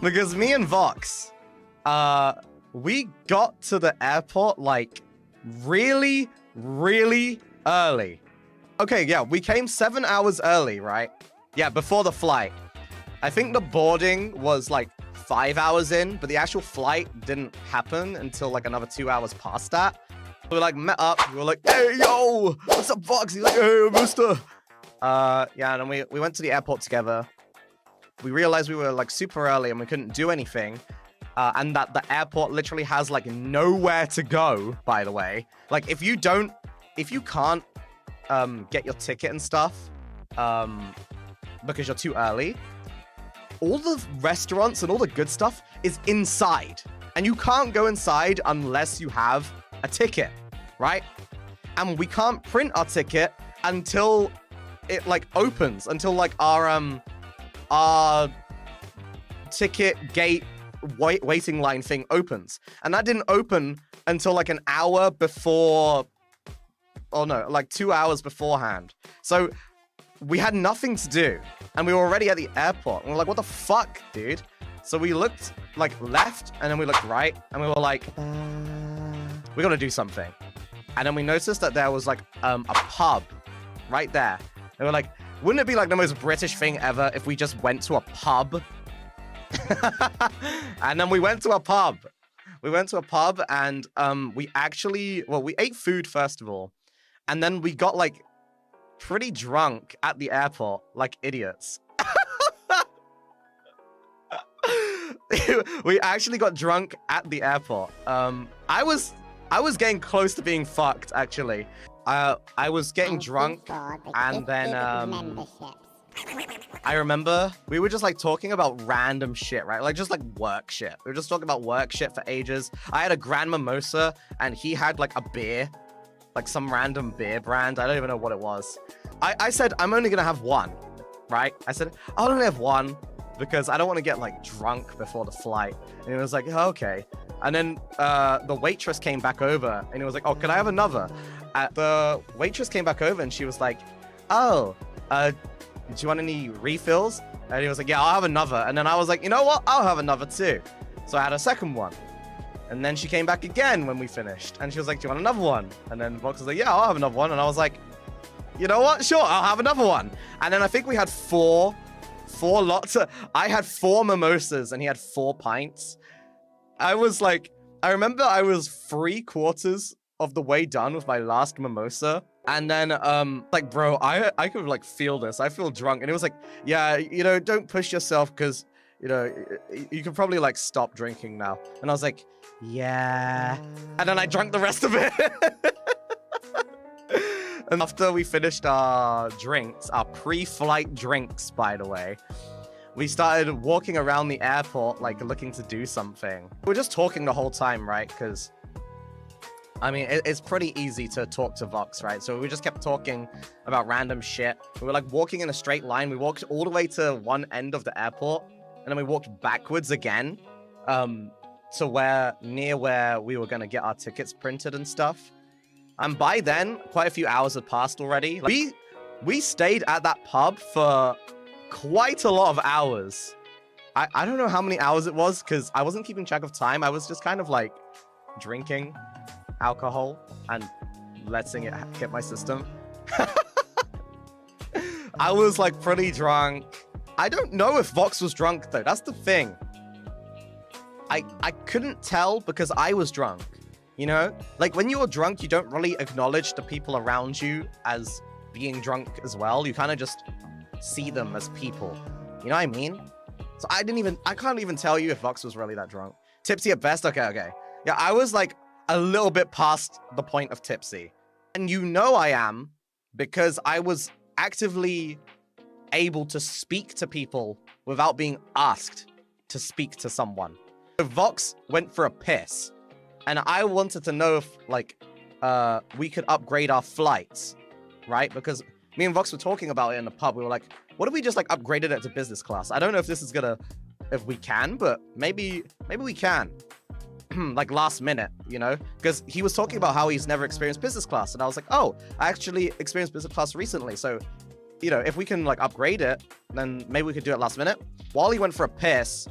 Because me and Vox, we got to the airport like really, really early. Okay, yeah, we came 7 hours early, right? Yeah, before the flight. I think the boarding was like 5 hours in, but the actual flight didn't happen until like another 2 hours past that. We like met up, we were like, hey, yo, what's up, Vox? He's like, hey, Mysta. Yeah, and then we went to the airport together. We realized we were like super early and we couldn't do anything. And that the airport literally has like nowhere to go, by the way. Like if you can't get your ticket and stuff because you're too early, all the restaurants and all the good stuff is inside. And you can't go inside unless you have a ticket, right? And we can't print our ticket until it like opens, until like our ticket gate waiting line thing opens. And that didn't open until like an hour before, oh no, like 2 hours beforehand. So we had nothing to do and we were already at the airport and we're like, what the fuck, dude? So we looked like left and then we looked right and we were like, we gotta do something. And then we noticed that there was like a pub right there. And we're like, wouldn't it be like the most British thing ever if we just went to a pub? And then we went to a pub. We went to a pub and we ate food first of all. And then we got like pretty drunk at the airport, like idiots. We actually got drunk at the airport. I was getting close to being fucked, actually. I was getting drunk, and then I remember we were just like talking about random shit, right? Like just like work shit. We were just talking about work shit for ages. I had a Grand Mimosa, and he had like a beer, like some random beer brand. I don't even know what it was. I said, I'm only gonna have one, right? I said, I'll only have one because I don't want to get like drunk before the flight. And he was like, oh, okay. And then the waitress came back over and he was like, oh, can I have another? The waitress came back over and she was like, oh, do you want any refills? And he was like, yeah, I'll have another. And then I was like, you know what? I'll have another too. So I had a second one. And then she came back again when we finished. And she was like, do you want another one? And then Vox was like, yeah, I'll have another one. And I was like, you know what? Sure, I'll have another one. And then I think we had four lots. I had 4 mimosas and he had 4 pints. I was like, I remember I was 3/4 of the way done with my last mimosa. And then, like, bro, I could like feel this. I feel drunk. And it was like, yeah, you know, don't push yourself because, you know, you can probably like stop drinking now. And I was like, yeah. And then I drank the rest of it. And after we finished our drinks, our pre-flight drinks, by the way, we started walking around the airport, like looking to do something. We were just talking the whole time, right? Because, I mean, it's pretty easy to talk to Vox, right? So we just kept talking about random shit. We were like walking in a straight line. We walked all the way to one end of the airport, and then we walked backwards again to near where we were going to get our tickets printed and stuff. And by then, quite a few hours had passed already. Like, we stayed at that pub for quite a lot of hours. I don't know how many hours it was because I wasn't keeping track of time. I was just kind of like drinking alcohol and letting it hit my system. I was like pretty drunk. I don't know if Vox was drunk though. That's the thing. I couldn't tell because I was drunk. You know, like when you're drunk, you don't really acknowledge the people around you as being drunk as well. You kind of just see them as people. You know what I mean? So I can't even tell you if Vox was really that drunk. Tipsy at best? Okay. Yeah, I was like a little bit past the point of tipsy. And you know I am because I was actively able to speak to people without being asked to speak to someone. So Vox went for a piss. And I wanted to know if, like, we could upgrade our flights, right? Because me and Vox were talking about it in the pub. We were like, what if we just, like, upgraded it to business class? I don't know if this is if we can, but maybe we can. Like, last minute, you know? Because he was talking about how he's never experienced business class. And I was like, oh, I actually experienced business class recently. So, you know, if we can, like, upgrade it, then maybe we could do it last minute. While he went for a piss,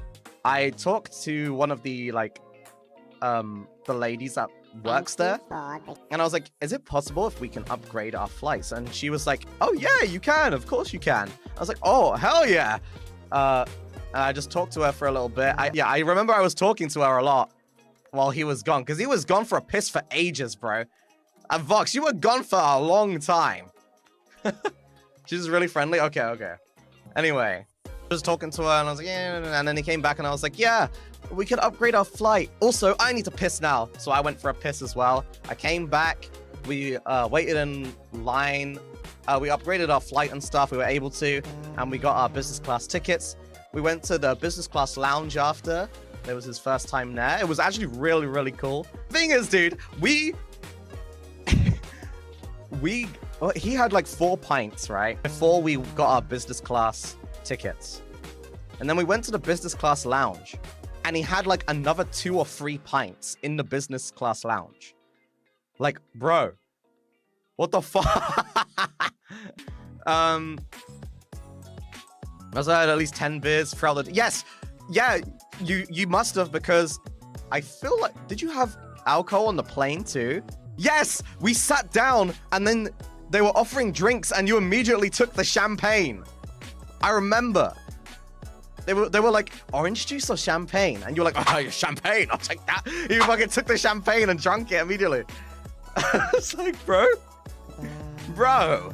I talked to one of the the ladies that works there, and I was like, is it possible if we can upgrade our flights? And she was like, oh yeah, you can, of course you can. I was like, oh hell yeah. And I just talked to her for a little bit. I remember I was talking to her a lot while he was gone, because he was gone for a piss for ages, bro. And Vox, you were gone for a long time. She's really friendly. Okay. Anyway, I was talking to her and I was like, yeah, and then he came back and I was like, yeah, we can upgrade our flight. Also, I need to piss now. So I went for a piss as well. I came back, we waited in line, we upgraded our flight and stuff, we were able to, and we got our business class tickets. We went to the business class lounge after. It was his first time there. It was actually really, really cool. Thing is, dude, he had like 4 pints, right? Before we got our business class tickets. And then we went to the business class lounge and he had like another 2 or 3 pints in the business class lounge. Like, bro, what the fuck? Must have had at least 10 beers throughout the... Yes! Yeah, you must have, because I feel like... Did you have alcohol on the plane too? Yes! We sat down and then they were offering drinks and you immediately took the champagne. I remember. They were like, orange juice or champagne? And you're like, oh, champagne, I'll take that. You fucking took the champagne and drank it immediately. It's like, bro. Bro.